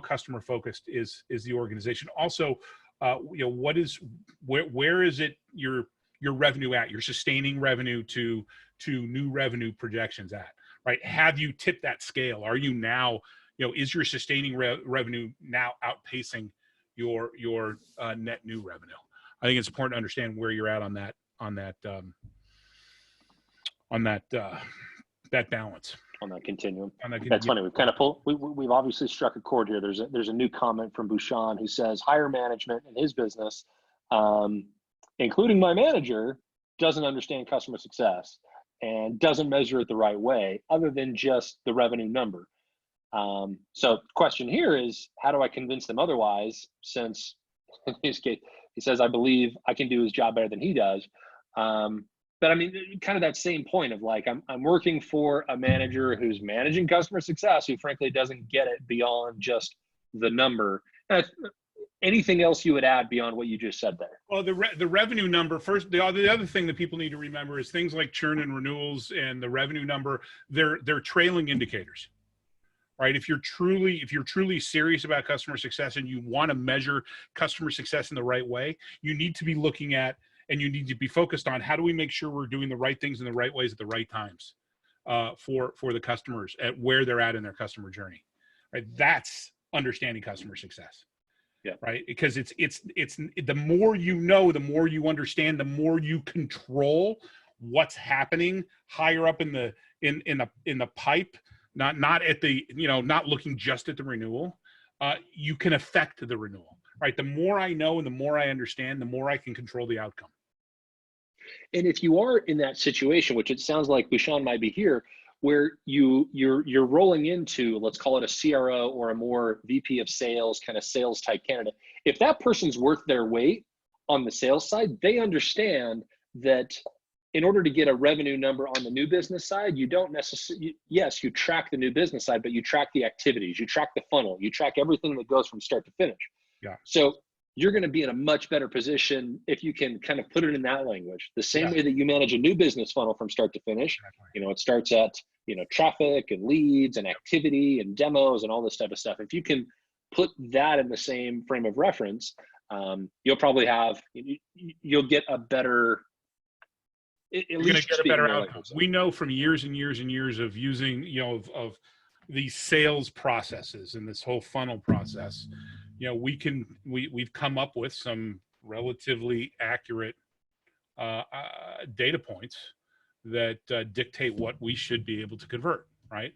[SPEAKER 2] customer focused is the organization. Also, where is it your revenue at, your sustaining revenue to new revenue projections at, right? Have you tipped that scale? Are you now, is your sustaining revenue now outpacing your net new revenue? I think it's important to understand where you're at on that balance.
[SPEAKER 1] On that continuum. That's funny. We've kind of we've obviously struck a chord here. There's a new comment from Bhushan who says higher management in his business, including my manager, doesn't understand customer success and doesn't measure it the right way, other than just the revenue number. So the question here is, how do I convince them otherwise? Since in his case, he says, I believe I can do his job better than he does. But I mean, kind of that same point of like, I'm working for a manager who's managing customer success, who frankly doesn't get it beyond just the number. Anything else you would add beyond what you just said there?
[SPEAKER 2] Well, the revenue number first. The other thing that people need to remember is things like churn and renewals and the revenue number. They're trailing indicators, right? If you're truly serious about customer success and you want to measure customer success in the right way, you need to be looking at, and you need to be focused on, how do we make sure we're doing the right things in the right ways at the right times for the customers at where they're at in their customer journey, right? That's understanding customer success. Yeah. Right. Because it's the more you know, the more you understand, the more you control what's happening higher up in the pipe, not at the, not looking just at the renewal. You can affect the renewal, right? The more I know and the more I understand, the more I can control the outcome.
[SPEAKER 1] And if you are in that situation, which it sounds like Bhushan might be here, where you're rolling into, let's call it a CRO or a more VP of sales, kind of sales type candidate, if that person's worth their weight on the sales side, they understand that in order to get a revenue number on the new business side, you don't necessarily, yes, you track the new business side, but you track the activities, you track the funnel, you track everything that goes from start to finish.
[SPEAKER 2] Yeah.
[SPEAKER 1] So you're going to be in a much better position if you can kind of put it in that language. The same
[SPEAKER 2] Yeah.
[SPEAKER 1] way that you manage a new business funnel from start to finish.
[SPEAKER 2] Exactly.
[SPEAKER 1] You know, it starts at, you know, traffic and leads and activity and demos and all this type of stuff. If you can put that in the same frame of reference, you'll probably have, you'll get a better,
[SPEAKER 2] You're going to get a better outcome. We know from years and years and years of using, you know, of these sales processes and this whole funnel process, you know, we've come up with some relatively accurate data points that dictate what we should be able to convert, right?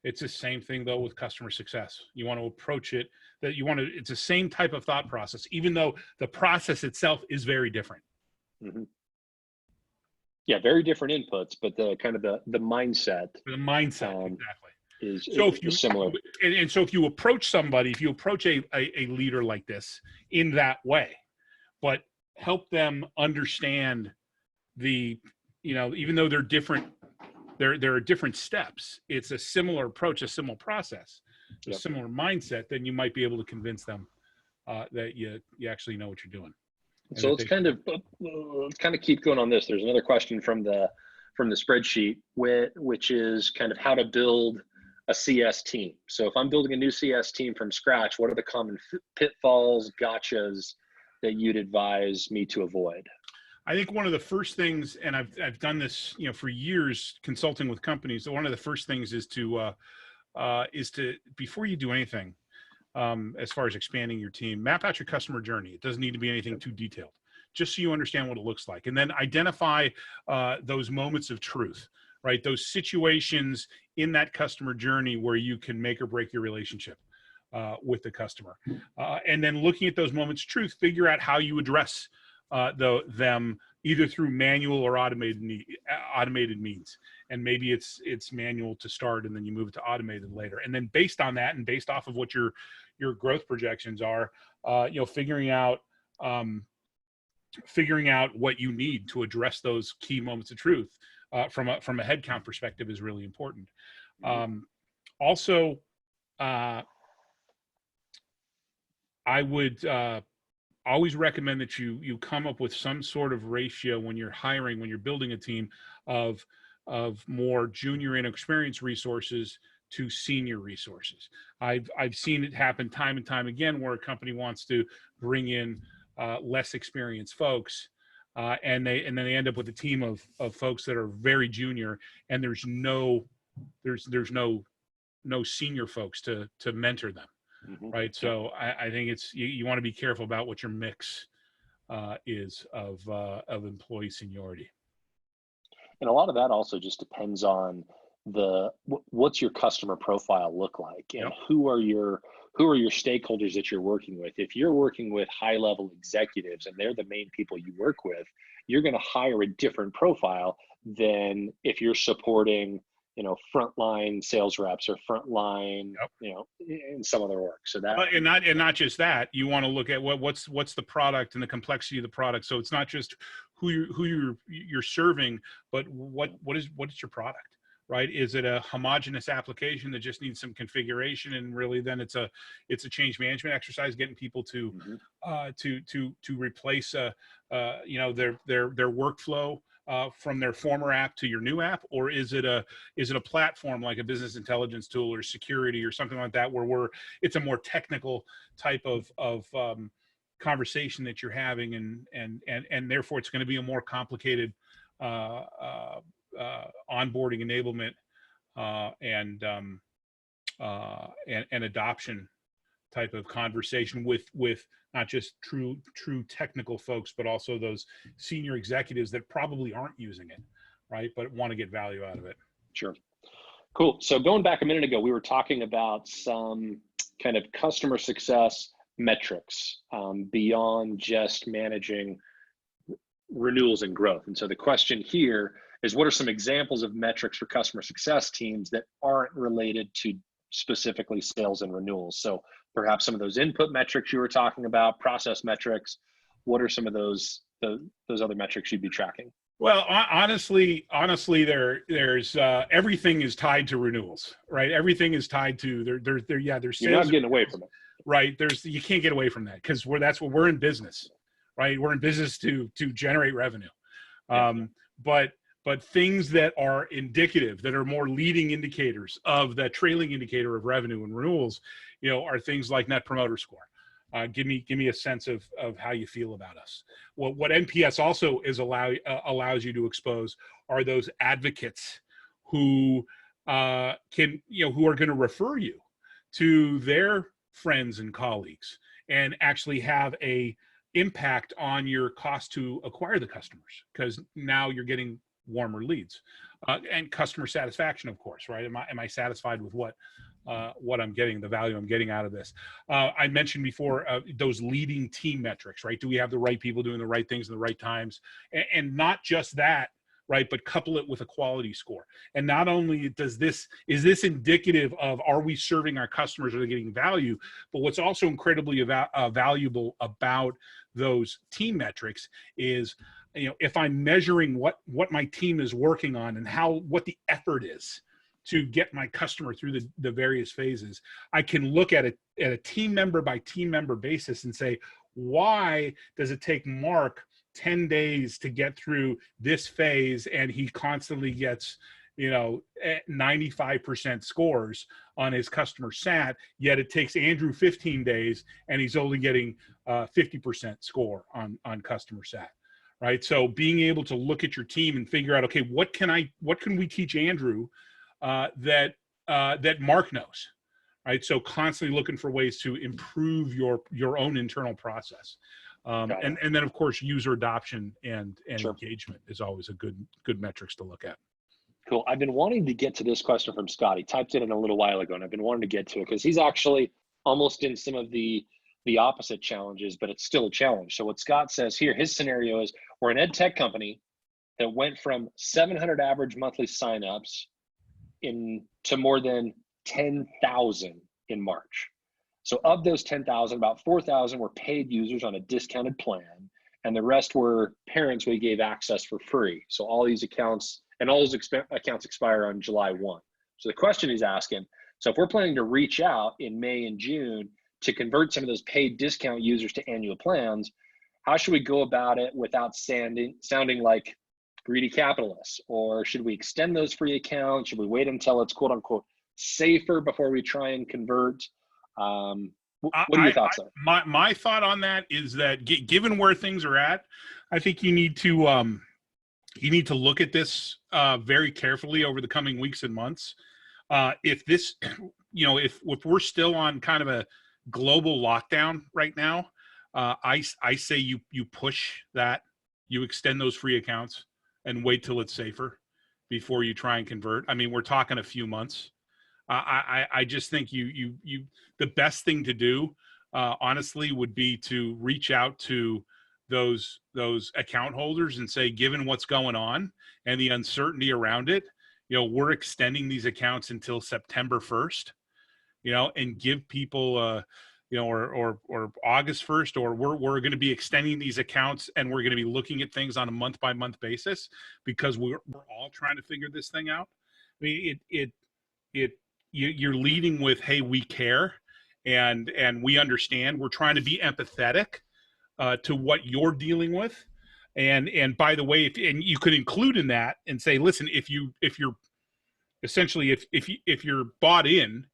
[SPEAKER 2] It's the same thing though with customer success. You want to approach it it's the same type of thought process, even though the process itself is very different.
[SPEAKER 1] Mm-hmm. Yeah, very different inputs, but the kind of the mindset.
[SPEAKER 2] The mindset, exactly.
[SPEAKER 1] Is similar.
[SPEAKER 2] And so if you approach somebody, if you approach a leader like this in that way, but help them understand the, you know, even though they're different, there are different steps. It's a similar approach, a similar process, a similar mindset. Then you might be able to convince them that you actually know what you're doing.
[SPEAKER 1] So let's kind of keep going on this. There's another question from the spreadsheet, which is kind of how to build a CS team. So if I'm building a new CS team from scratch, what are the common pitfalls, gotchas that you'd advise me to avoid?
[SPEAKER 2] I think one of the first things, and I've done this, you know, for years consulting with companies. So one of the first things is to before you do anything, as far as expanding your team, map out your customer journey. It doesn't need to be anything too detailed, just so you understand what it looks like. And then identify those moments of truth, right? Those situations in that customer journey where you can make or break your relationship with the customer. And then looking at those moments of truth, figure out how you address them either through manual or automated means. And maybe it's manual to start and then you move it to automated later. And then based on that and based off of what your growth projections are, you know, figuring out what you need to address those key moments of truth from a headcount perspective is really important. Also, I would always recommend that you come up with some sort of ratio when you're hiring, when you're building a team of more junior and experienced resources to senior resources. I've seen it happen time and time again where a company wants to bring in less experienced folks, and then they end up with a team of folks that are very junior, and there's no senior folks to mentor them. Mm-hmm. Right. So I think it's, you want to be careful about what your mix is of employee seniority.
[SPEAKER 1] And a lot of that also just depends on what's your customer profile look like, and who are your stakeholders that you're working with. If you're working with high level executives and they're the main people you work with, you're going to hire a different profile than if you're supporting, you know, frontline sales reps or frontline, you know, in some other work. So that,
[SPEAKER 2] and not just that, you want to look at what's the product and the complexity of the product. So it's not just who you're serving, but what is your product, right? Is it a homogeneous application that just needs some configuration, and really then it's a change management exercise, getting people to replace you know, their workflow from their former app to your new app? Or is it a platform like a business intelligence tool or security or something like that, where it's a more technical type of conversation that you're having, and therefore it's going to be a more complicated onboarding, enablement, and adoption type of conversation with not just true technical folks, but also those senior executives that probably aren't using it, right, but want to get value out of it.
[SPEAKER 1] Sure. Cool. So going back a minute ago, we were talking about some kind of customer success metrics beyond just managing renewals and growth. And so the question here is, what are some examples of metrics for customer success teams that aren't related to specifically sales and renewals? So perhaps some of those input metrics you were talking about, process metrics. What are some of those other metrics you'd be tracking?
[SPEAKER 2] Well, honestly, there's everything is tied to renewals, right? Everything is tied to there's
[SPEAKER 1] You're not getting away from it.
[SPEAKER 2] right? You can't get away from that because that's what we're in business, right? We're in business to generate revenue. But things that are indicative, that are more leading indicators of that trailing indicator of revenue and renewals, are things like Net Promoter Score. Give me a sense of how you feel about us. What NPS also allows you to expose are those advocates who who are going to refer you to their friends and colleagues and actually have a impact on your cost to acquire the customers, because now you're getting warmer leads, and customer satisfaction, of course, right? Am I satisfied with what I'm getting, the value I'm getting out of this? I mentioned before those leading team metrics, right? Do we have the right people doing the right things in the right times? And not just that, right? But couple it with a quality score. And not only is this indicative of, are we serving our customers, are they getting value? But what's also incredibly valuable about those team metrics is, if I'm measuring what my team is working on and what the effort is to get my customer through the various phases, I can look at a team member by team member basis and say, why does it take Mark 10 days to get through this phase, and he constantly gets 95% scores on his customer sat, yet it takes Andrew 15 days and he's only getting 50% score on customer sat, right? So being able to look at your team and figure out, okay, what can we teach Andrew that Mark knows, right? So constantly looking for ways to improve your own internal process. And then of course, user adoption and
[SPEAKER 1] Sure.
[SPEAKER 2] engagement is always a good metrics to look at.
[SPEAKER 1] Cool. I've been wanting to get to this question from Scott. He typed it in a little while ago, and I've been wanting to get to it because he's actually almost in some of the opposite challenges, but it's still a challenge. So what Scott says here, his scenario is, we're an ed tech company that went from 700 average monthly signups to more than 10,000 in March. So of those 10,000, about 4,000 were paid users on a discounted plan, and the rest were parents we gave access for free. So all these accounts and all those accounts expire on July 1. So the question he's asking, so if we're planning to reach out in May and June to convert some of those paid discount users to annual plans, how should we go about it without sounding like greedy capitalists? Or should we extend those free accounts? Should we wait until it's quote unquote safer before we try and convert? What are your thoughts on it?
[SPEAKER 2] My thought on that is that given where things are at, I think you need to look at this very carefully over the coming weeks and months. If this, if we're still on kind of a global lockdown right now, I say you push that, you extend those free accounts and wait till it's safer before you try and convert. I mean, we're talking a few months. I just think the best thing to do, honestly, would be to reach out to those account holders and say, given what's going on and the uncertainty around it, we're extending these accounts until September 1st, and give people, or August 1st, or we're going to be extending these accounts, and we're going to be looking at things on a month by month basis, because we're all trying to figure this thing out. I mean, you're leading with, hey, we care, and we understand. We're trying to be empathetic to what you're dealing with, and by the way, and you could include in that and say, listen, if you're essentially if you're bought in,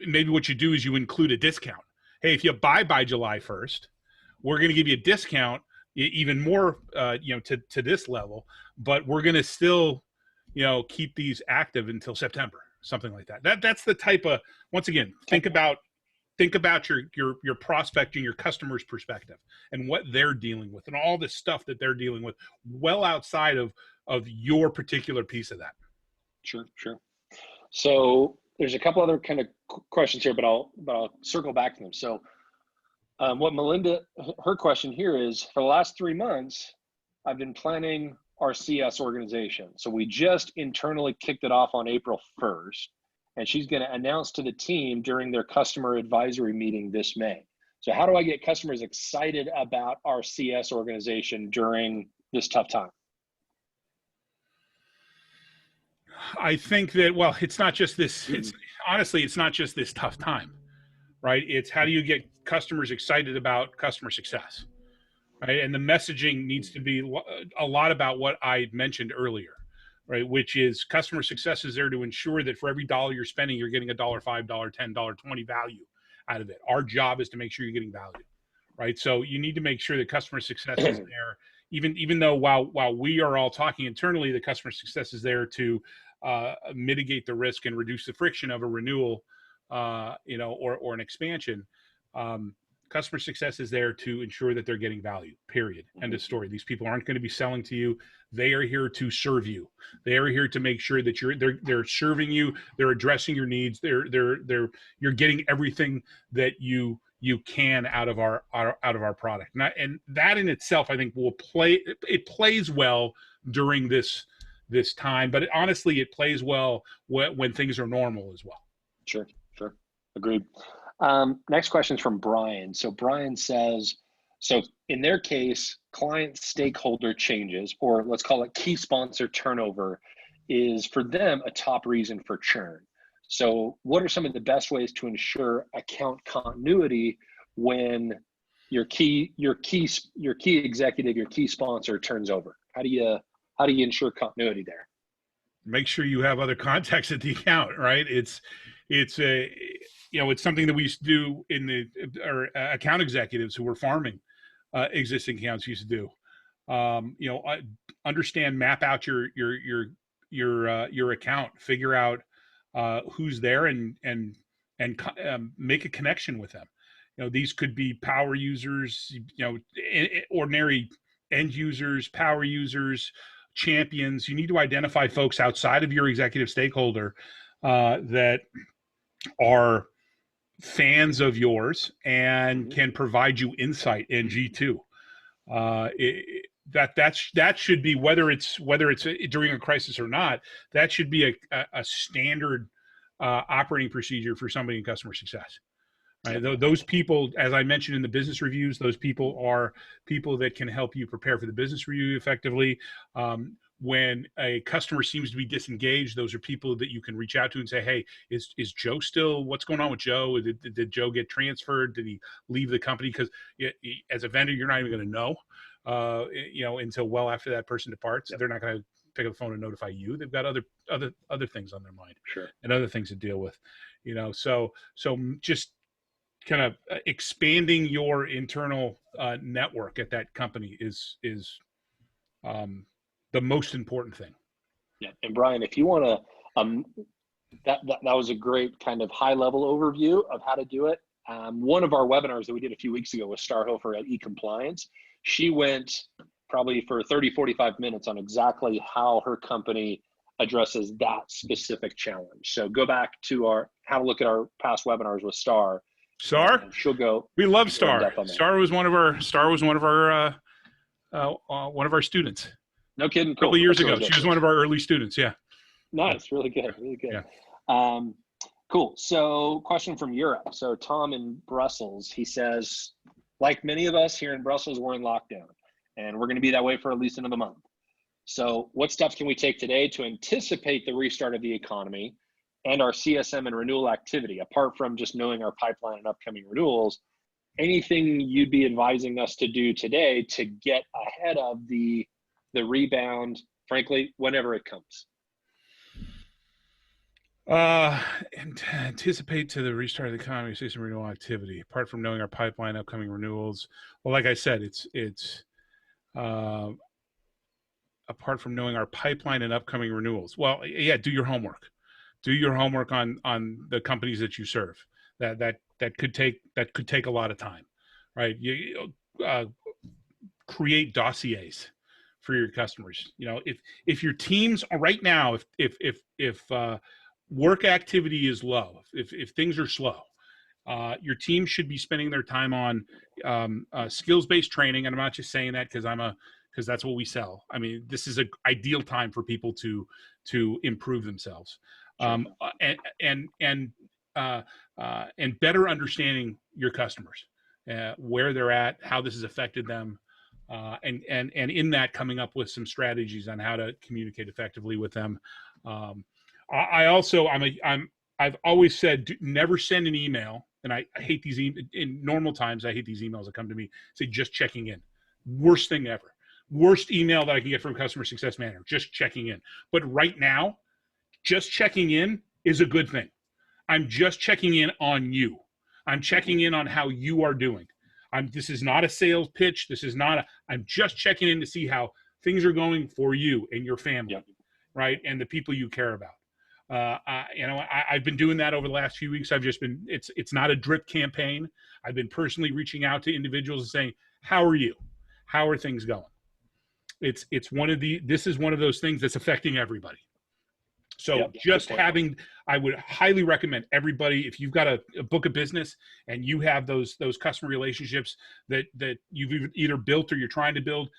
[SPEAKER 2] maybe what you do is you include a discount. Hey, if you buy by July 1st, we're going to give you a discount, even more, to this level, but we're going to still, keep these active until September. Something like that. That's the type of, once again, think about your prospect and your customer's perspective and what they're dealing with and all this stuff that they're dealing with, well outside of your particular piece of that.
[SPEAKER 1] Sure. So there's a couple other kind of questions here, but I'll circle back to them. So what Melinda, her question here is, for the last 3 months, I've been planning our CS organization. So we just internally kicked it off on April 1st, and she's going to announce to the team during their customer advisory meeting this May. So how do I get customers excited about our CS organization during this tough time?
[SPEAKER 2] I think that, well, it's not just this, honestly, it's not just this tough time, right? It's how do you get customers excited about customer success, right? And the messaging needs to be a lot about what I mentioned earlier, right? Which is customer success is there to ensure that for every dollar you're spending, you're getting $1, $5, $10, $20 value out of it. Our job is to make sure you're getting value, right? So you need to make sure that customer success is there, even though while we are all talking internally, the customer success is there to mitigate the risk and reduce the friction of a renewal, or an expansion. Customer success is there to ensure that they're getting value, period. End of story. These people aren't going to be selling to you. They are here to serve you. They are here to make sure that they're serving you. They're addressing your needs. You're getting everything that you can out of our product. And that in itself, I think it plays well during this time, but honestly, it plays well when things are normal as well.
[SPEAKER 1] Sure. Agreed. Next question is from Brian. So Brian says, so in their case, client stakeholder changes, or let's call it key sponsor turnover, is for them a top reason for churn. So what are some of the best ways to ensure account continuity when your key executive, your key sponsor turns over? How do you ensure continuity there?
[SPEAKER 2] Make sure you have other contacts at the account, right? It's something that we used to do in our account executives who were farming existing accounts used to do. Understand, map out your account, figure out who's there, and make a connection with them. These could be power users, ordinary end users, power users, champions. You need to identify folks outside of your executive stakeholder that are fans of yours and can provide you insight in G2. That should be, whether it's during a crisis or not, that should be a standard operating procedure for somebody in customer success. Right? Those people, as I mentioned in the business reviews, those people are people that can help you prepare for the business review effectively. When a customer seems to be disengaged, those are people that you can reach out to and say, hey, is Joe still, what's going on with Joe? Did Joe get transferred? Did he leave the company? Because as a vendor, you're not even going to know, until well after that person departs. Yep. They're not going to pick up the phone and notify you. They've got other things on their mind.
[SPEAKER 1] Sure.
[SPEAKER 2] And other things to deal with, so just kind of expanding your internal network at that company is the most important thing.
[SPEAKER 1] Yeah, and Brian, if you want to, that was a great kind of high level overview of how to do it. One of our webinars that we did a few weeks ago with Starhofer at eCompliance, she went probably for 30, 45 minutes on exactly how her company addresses that specific challenge. So go back to have a look at our past webinars with Star. She'll go.
[SPEAKER 2] We love Star. Star was one of our students.
[SPEAKER 1] No kidding.
[SPEAKER 2] A couple of years ago, she was one of our early students. Yeah.
[SPEAKER 1] Nice. Really good. Really good. Yeah. Cool. So question from Europe. So Tom in Brussels, he says, like many of us here in Brussels, we're in lockdown and we're going to be that way for at least another month. So what steps can we take today to anticipate the restart of the economy and our CSM and renewal activity, apart from just knowing our pipeline and upcoming renewals? Anything you'd be advising us to do today to get ahead of the rebound, frankly, whenever it comes?
[SPEAKER 2] And anticipate to the restart of the economy, see some renewal activity, apart from knowing our pipeline, upcoming renewals. Well, like I said, it's apart from knowing our pipeline and upcoming renewals. Well, yeah, do your homework. Do your homework on the companies that you serve. That could take a lot of time, right? You create dossiers for your customers. If your teams are right now, if work activity is low, if things are slow, your team should be spending their time on skills-based training. And I'm not just saying that because that's what we sell. I mean, this is an ideal time for people to improve themselves. And better understanding your customers, where they're at, how this has affected them, and in that coming up with some strategies on how to communicate effectively with them. I've always said, never send an email and I hate these in normal times. I hate these emails that come to me say just checking in. Worst thing ever. Worst email that I can get from a customer success manager. Just checking in. But right now, just checking in is a good thing. I'm just checking in on you. I'm checking in on how you are doing. This is not a sales pitch. I'm just checking in to see how things are going for you and your family,
[SPEAKER 1] Yep.
[SPEAKER 2] right? And the people you care about. I've been doing that over the last few weeks. It's not a drip campaign. I've been personally reaching out to individuals and saying, how are you? How are things going? This is one of those things that's affecting everybody. So I would highly recommend everybody, if you've got a book of business and you have those customer relationships that you've either built or you're trying to build,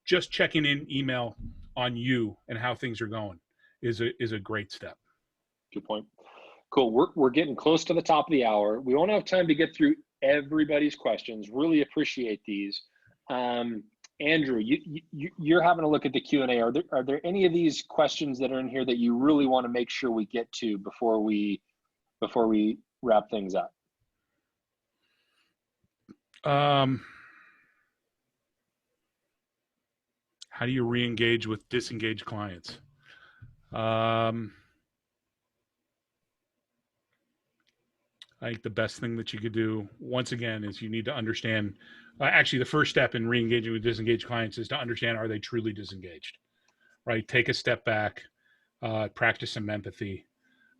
[SPEAKER 2] just checking in email on you and how things are going is a great step.
[SPEAKER 1] Good point. Cool. We're getting close to the top of the hour. We won't have time to get through everybody's questions. Really appreciate these. Andrew, you're having a look at the Q&A. Are there any of these questions that are in here that you really want to make sure we get to before we wrap things up?
[SPEAKER 2] How do you re-engage with disengaged clients? I think the best thing that you could do, once again, is you need to understand. Actually, the first step in re-engaging with disengaged clients is to understand, are they truly disengaged, right? Take a step back, practice some empathy,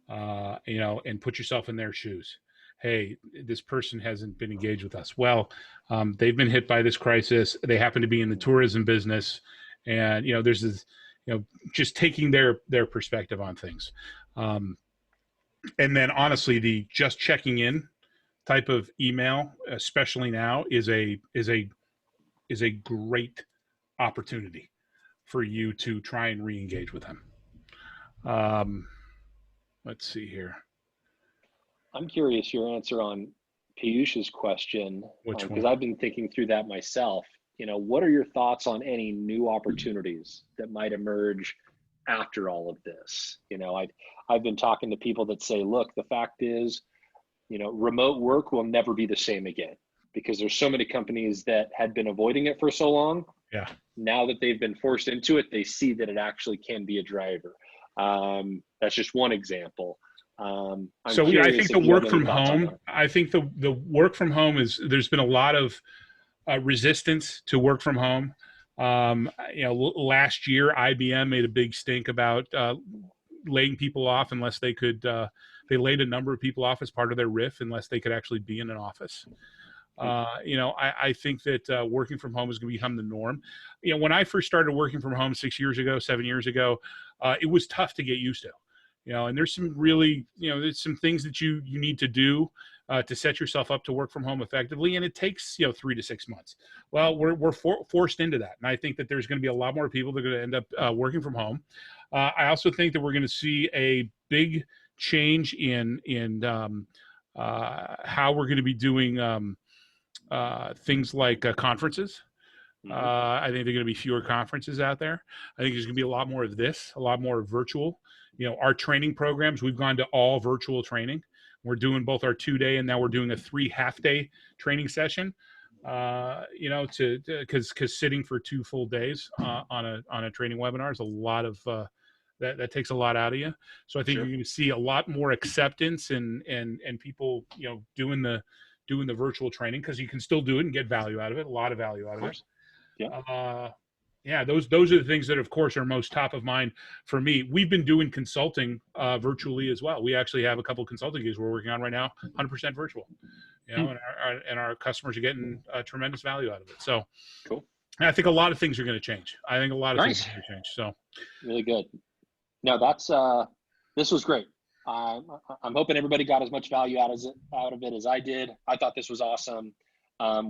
[SPEAKER 2] and put yourself in their shoes. Hey, this person hasn't been engaged with us. Well, they've been hit by this crisis. They happen to be in the tourism business. And, there's this, just taking their perspective on things. And then honestly, the just checking in type of email, especially now, is a great opportunity for you to try and re-engage with them. Let's see here.
[SPEAKER 1] I'm curious your answer on Piyush's question, because I've been thinking through that myself. What are your thoughts on any new opportunities that might emerge after all of this? I've been talking to people that say, look, the fact is, remote work will never be the same again, because there's so many companies that had been avoiding it for so long.
[SPEAKER 2] Yeah.
[SPEAKER 1] Now that they've been forced into it, they see that it actually can be a driver. That's just one example.
[SPEAKER 2] I think the work from home, the work from home there's been a lot of resistance to work from home. Last year, IBM made a big stink about laying people off unless they could, they laid a number of people off as part of their RIF unless they could actually be in an office. I think that working from home is going to become the norm. When I first started working from home 7 years ago, it was tough to get used to. And there's some really, there's some things that you need to do to set yourself up to work from home effectively. And it takes, 3 to 6 months. Well, we're forced into that. And I think that there's going to be a lot more people that are going to end up working from home. I also think that we're going to see a big change in how we're going to be doing things like conferences. I think there are going to be fewer conferences out there. I think there's going to be a lot more of this, a lot more virtual. Our training programs, we've gone to all virtual training. We're doing both our 2-day and now we're doing a 3 half-day training session. Because sitting for 2 full days on a training webinar is a lot of that takes a lot out of you. So I think You're going to see a lot more acceptance and people doing the virtual training, because you can still do it and get value out of it, a lot of value out of it. Yeah. Those are the things that, of course, are most top of mind for me. We've been doing consulting virtually as well. We actually have a couple of consulting gigs we're working on right now, 100% virtual. And our customers are getting tremendous value out of it. So
[SPEAKER 1] cool.
[SPEAKER 2] I think a lot of things are going to change. Things are going to change. So
[SPEAKER 1] really good. No, this was great. I'm hoping everybody got as much value out of it as I did. I thought this was awesome.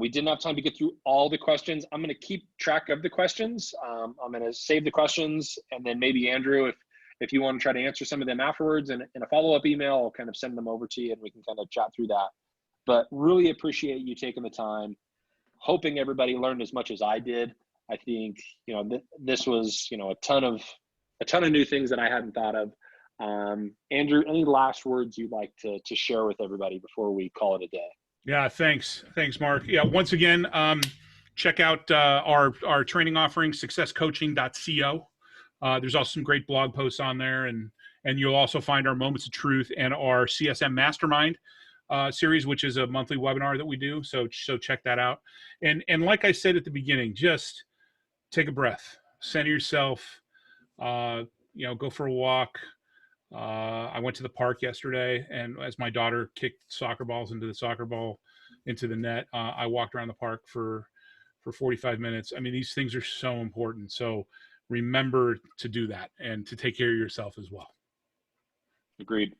[SPEAKER 1] We didn't have time to get through all the questions. I'm going to keep track of the questions. I'm going to save the questions, and then maybe Andrew, if you want to try to answer some of them afterwards in a follow-up email, I'll kind of send them over to you and we can kind of chat through that. But really appreciate you taking the time. Hoping everybody learned as much as I did. I think this was a ton of new things that I hadn't thought of. Andrew, any last words you'd like to share with everybody before we call it a day?
[SPEAKER 2] Yeah, thanks, Mark. Yeah, once again, check out our training offering, successcoaching.co. There's also some great blog posts on there, and you'll also find our Moments of Truth and our CSM Mastermind series, which is a monthly webinar that we do. So check that out. And like I said at the beginning, just take a breath, center yourself, go for a walk. I went to the park yesterday, and as my daughter kicked soccer balls into the net, I walked around the park for 45 minutes. I mean, these things are so important. So remember to do that and to take care of yourself as well.
[SPEAKER 1] Agreed.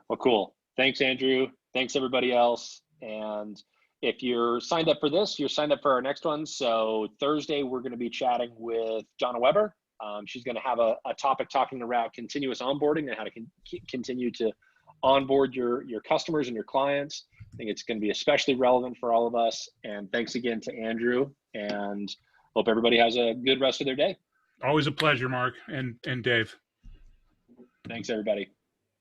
[SPEAKER 1] Well, cool. Thanks, Andrew. Thanks, everybody else. And if you're signed up for this, you're signed up for our next one. So Thursday, we're going to be chatting with Jonna Weber. She's going to have a topic talking about continuous onboarding and how to continue to onboard your customers and your clients. I think it's going to be especially relevant for all of us. And thanks again to Andrew, and hope everybody has a good rest of their day.
[SPEAKER 2] Always a pleasure, Mark and Dave.
[SPEAKER 1] Thanks, everybody.